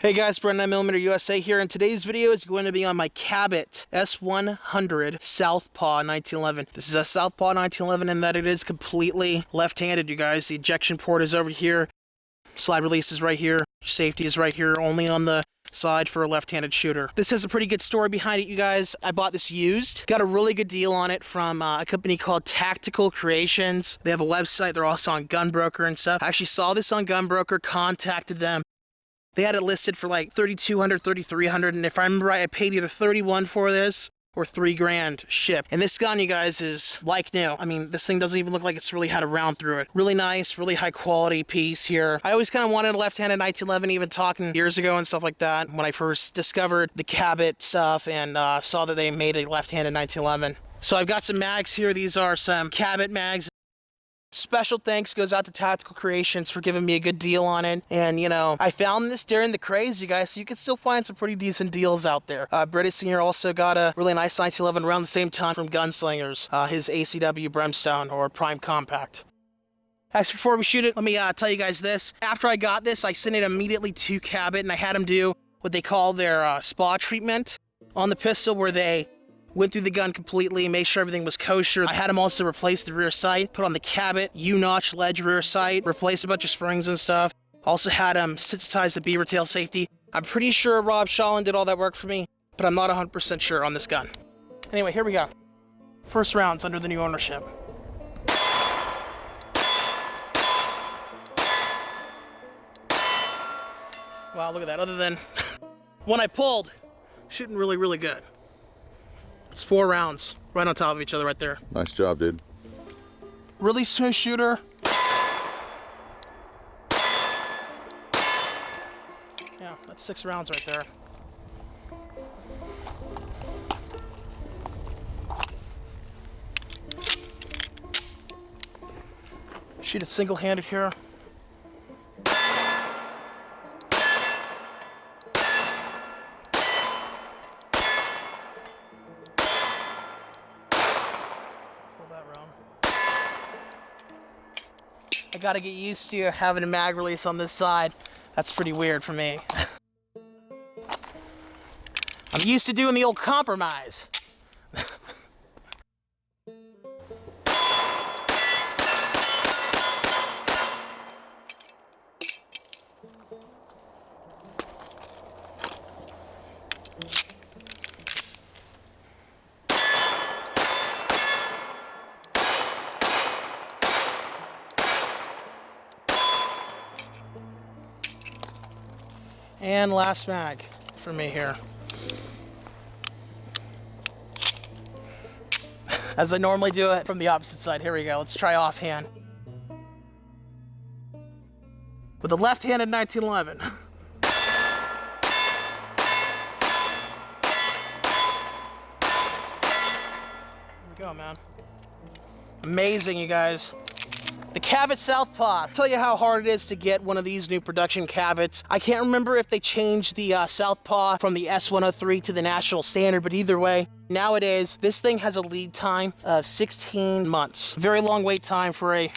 Hey guys, Brandon 9mm USA here, and today's video is going to be on my Cabot S100 Southpaw 1911. This is a Southpaw 1911 in that it is completely left-handed, you guys. The ejection port is over here, slide release is right here, safety is right here, only on the side for a left-handed shooter. This has a pretty good story behind it, you guys. I bought this used, got a really good deal on it from a company called Tactical Creations. They have a website, they're also on Gunbroker and stuff. I actually saw this on Gunbroker, contacted them. They had it listed for like $3,200, $3,300, and if I remember right, I paid either $31 for this or $3 grand shipped. And this gun, you guys, is like new. I mean, this thing doesn't even look like it's really had a round through it. Really nice, really high quality piece here. I always kind of wanted a left-handed 1911, even talking years ago and stuff like that, when I first discovered the Cabot stuff and saw that they made a left-handed 1911. So I've got some mags here. These are some Cabot mags. Special thanks goes out to Tactical Creations for giving me a good deal on it. And, you know, I found this during the craze, you guys, so you can still find some pretty decent deals out there. Beretta Sr. also got a really nice 1911 around the same time from Gunslingers, his ACW Brimstone, or Prime Compact. Actually, before we shoot it, let me tell you guys this. After I got this, I sent it immediately to Cabot, and I had them do what they call their spa treatment on the pistol, where they went through the gun completely, made sure everything was kosher. I had them also replace the rear sight, put on the Cabot U-notch ledge rear sight, replace a bunch of springs and stuff. Also had them sensitize the beaver tail safety. I'm pretty sure Rob Shallin did all that work for me, but I'm not 100% sure on this gun. Anyway, here we go. First rounds under the new ownership. Wow, look at that. Other than when I pulled, shooting really, really good. It's 4 rounds right on top of each other right there. Nice job, dude. Really smooth shooter. Yeah, that's 6 rounds right there. Shoot it single-handed here. I gotta get used to having a mag release on this side. That's pretty weird for me. I'm used to doing the old compromise. And last mag for me here. As I normally do it from the opposite side. Here we go. Let's try offhand. With the left-handed 1911. Here we go, man. Amazing, you guys. The Cabot Southpaw. I'll tell you how hard it is to get one of these new production Cabots. I can't remember if they changed the Southpaw from the S103 to the national standard, but either way, nowadays, this thing has a lead time of 16 months. Very long wait time for a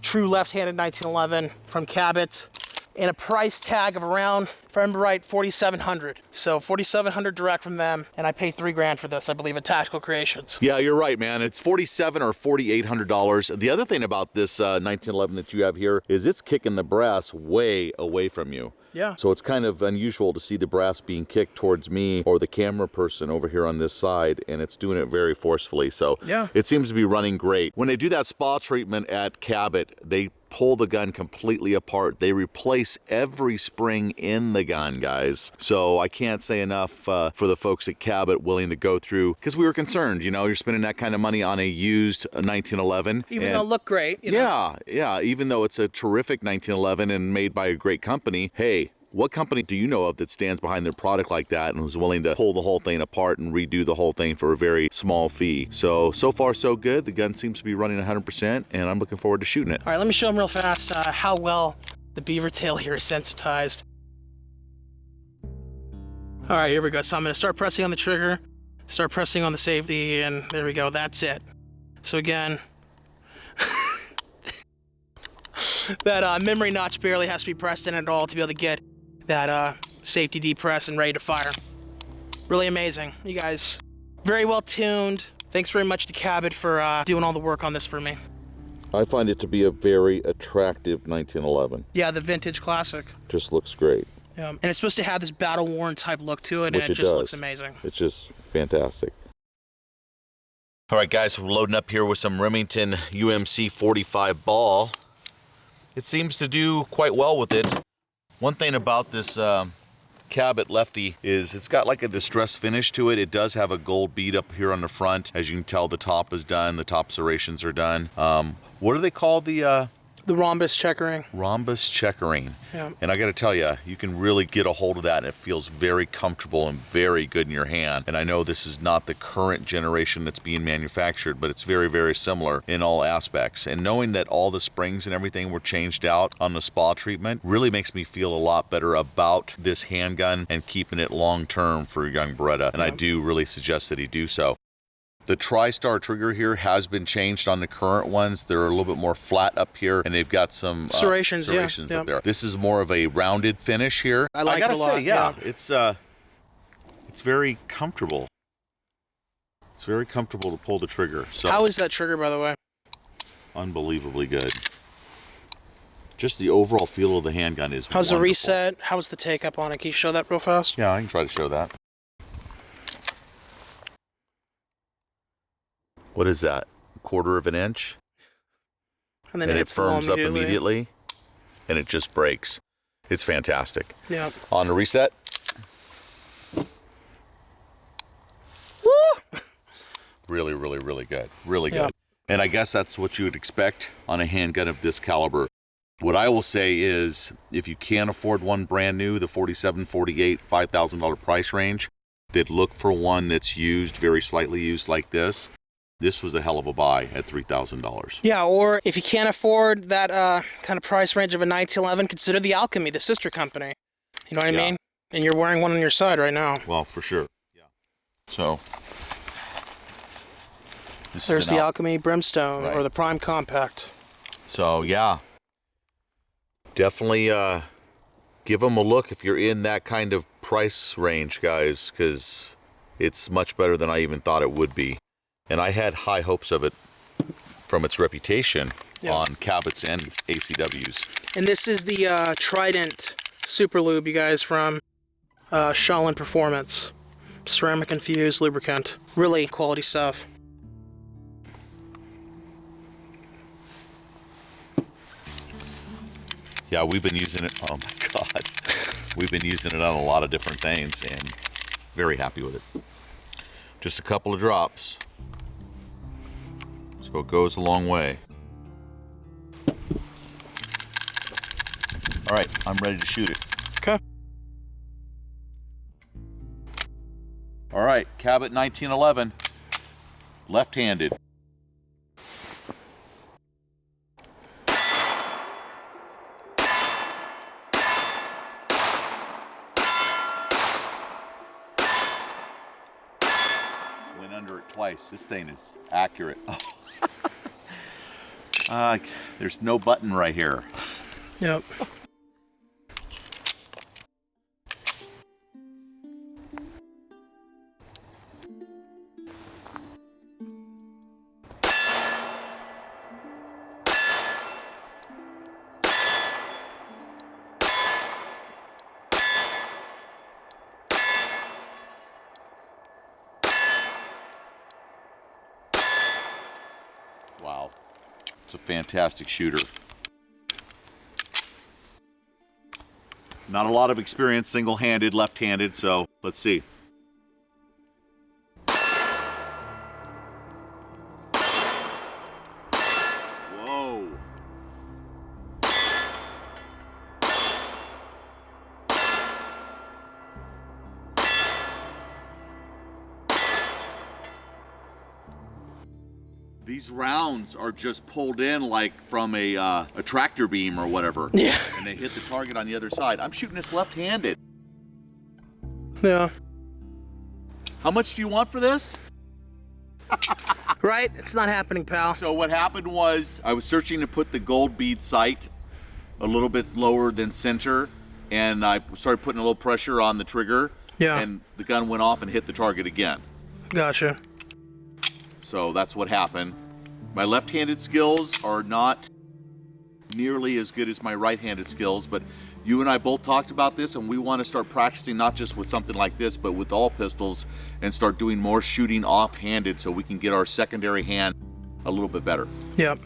true left-handed 1911 from Cabot. And a price tag of around, if I remember right, $4,700. So $4,700 direct from them, and I paid $3 grand for this, I believe, at Tactical Creations. Yeah, you're right, man. It's $4,700 or $4,800. The other thing about this 1911 that you have here is it's kicking the brass way away from you. Yeah. So it's kind of unusual to see the brass being kicked towards me or the camera person over here on this side, and it's doing it very forcefully. So yeah, it seems to be running great. When they do that spa treatment at Cabot, they pull the gun completely apart. They replace every spring in the gun, guys. So I can't say enough for the folks at Cabot willing to go through, because we were concerned, you know, you're spending that kind of money on a used 1911. Even though it looked great. You know? Yeah, even though it's a terrific 1911 and made by a great company, hey, what company do you know of that stands behind their product like that and was willing to pull the whole thing apart and redo the whole thing for a very small fee? So far so good. The gun seems to be running 100%, and I'm looking forward to shooting it. All right, let me show them real fast how well the beaver tail here is sensitized. All right, here we go. So I'm gonna start pressing on the trigger, start pressing on the safety, and there we go, that's it. So again, that memory notch barely has to be pressed in at all to be able to get that safety depress, and ready to fire. Really amazing. You guys, very well tuned. Thanks very much to Cabot for doing all the work on this for me. I find it to be a very attractive 1911. Yeah, the vintage classic. Just looks great. And it's supposed to have this battle-worn type look to it, Which and it just does. looks amazing. It's just fantastic. All right, guys, we're loading up here with some Remington UMC 45 ball. It seems to do quite well with it. One thing about this Cabot Lefty is it's got like a distressed finish to it. It does have a gold bead up here on the front. As you can tell, the top is done. The top serrations are done. What do they call the rhombus checkering. Rhombus checkering. Yeah. And I got to tell you, you can really get a hold of that, and it feels very comfortable and very good in your hand. And I know this is not the current generation that's being manufactured, but it's very, very similar in all aspects. And knowing that all the springs and everything were changed out on the spa treatment really makes me feel a lot better about this handgun and keeping it long term for a young Beretta. And I do really suggest that he do so. The TriStar trigger here has been changed on the current ones. They're a little bit more flat up here, and they've got some serrations up there. This is more of a rounded finish here. I like it a lot. Yeah, it's very comfortable. It's very comfortable to pull the trigger. So how is that trigger, by the way? Unbelievably good. Just the overall feel of the handgun is How's wonderful. the reset? How's the take up on it? Can you show that real fast? Yeah, I can try to show that. What is that? 1/4 of an inch? And then it firms up immediately, and it just breaks. It's fantastic. Yeah. On the reset. Woo! Really, really, really good. Really good. And I guess that's what you would expect on a handgun of this caliber. What I will say is, if you can't afford one brand new, the $47, $48, $5,000 price range, they'd look for one that's used, very slightly used like this. This was a hell of a buy at $3,000. Yeah, or if you can't afford that kind of price range of a 1911, consider the Alchemy, the sister company. You know what I mean? And you're wearing one on your side right now. Well, for sure. Yeah. So there's the Alchemy Brimstone, or the Prime Compact. So yeah, definitely give them a look if you're in that kind of price range, guys, because it's much better than I even thought it would be. And I had high hopes of it from its reputation on Cabots and ACWs. And this is the Trident Super Lube, you guys, from Shaolin Performance. Ceramic infused lubricant. Really quality stuff. Yeah, we've been using it. Oh my God. We've been using it on a lot of different things, and very happy with it. Just a couple of drops. So it goes a long way. All right, I'm ready to shoot it. Okay. All right, Cabot 1911, left-handed. Went under it twice. This thing is accurate. There's no button right here. Yep. Wow. It's a fantastic shooter. Not a lot of experience single-handed, left-handed, so let's see. Whoa. These rounds are just pulled in like from a tractor beam or whatever. Yeah. And they hit the target on the other side. I'm shooting this left-handed. Yeah. How much do you want for this? Right? It's not happening, pal. So what happened was I was searching to put the gold bead sight a little bit lower than center, and I started putting a little pressure on the trigger, Yeah. and the gun went off and hit the target again. Gotcha. So that's what happened. My left-handed skills are not nearly as good as my right-handed skills, but you and I both talked about this, and we want to start practicing not just with something like this, but with all pistols, and start doing more shooting off-handed so we can get our secondary hand a little bit better. Yep.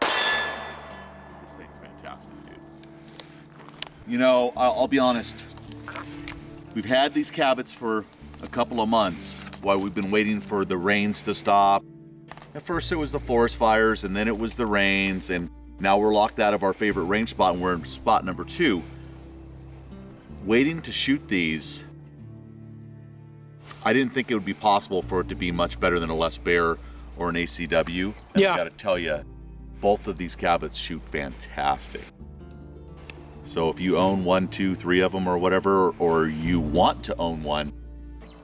This thing's fantastic, dude. You know, I'll be honest. We've had these Cabots for a couple of months while we've been waiting for the rains to stop. At first it was the forest fires, and then it was the rains, and now we're locked out of our favorite range spot, and we're in spot number 2. Waiting to shoot these, I didn't think it would be possible for it to be much better than a Les Baer or an ACW. And Yeah. I gotta tell you, both of these Cabots shoot fantastic. So if you own 1, 2, 3 of them or whatever, or you want to own one,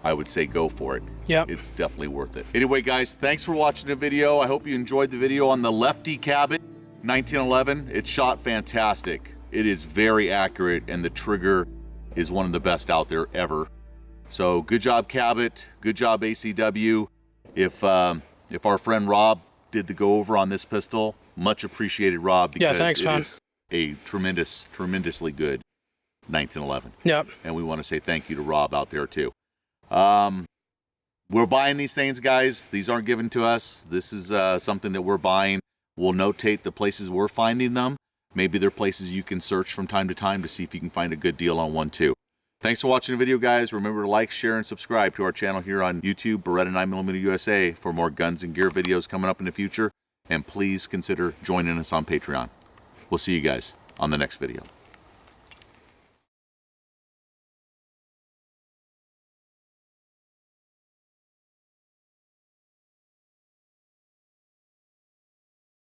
I would say go for it. Yep. It's definitely worth it. Anyway, guys, thanks for watching the video. I hope you enjoyed the video on the Lefty Cabot 1911. It shot fantastic. It is very accurate, and the trigger is one of the best out there ever. So good job, Cabot. Good job, ACW. If our friend Rob did the go over on this pistol, much appreciated, Rob, because Yeah, thanks, it man. is a tremendously good 1911. Yep. And we want to say thank you to Rob out there too. We're buying these things, guys. These aren't given to us. This is something that we're buying. We'll notate the places we're finding them. Maybe they're places you can search from time to time to see if you can find a good deal on one too. Thanks for watching the video, guys. Remember to like, share, and subscribe to our channel here on YouTube, Beretta 9mm USA, for more guns and gear videos coming up in the future. And please consider joining us on Patreon. We'll see you guys on the next video.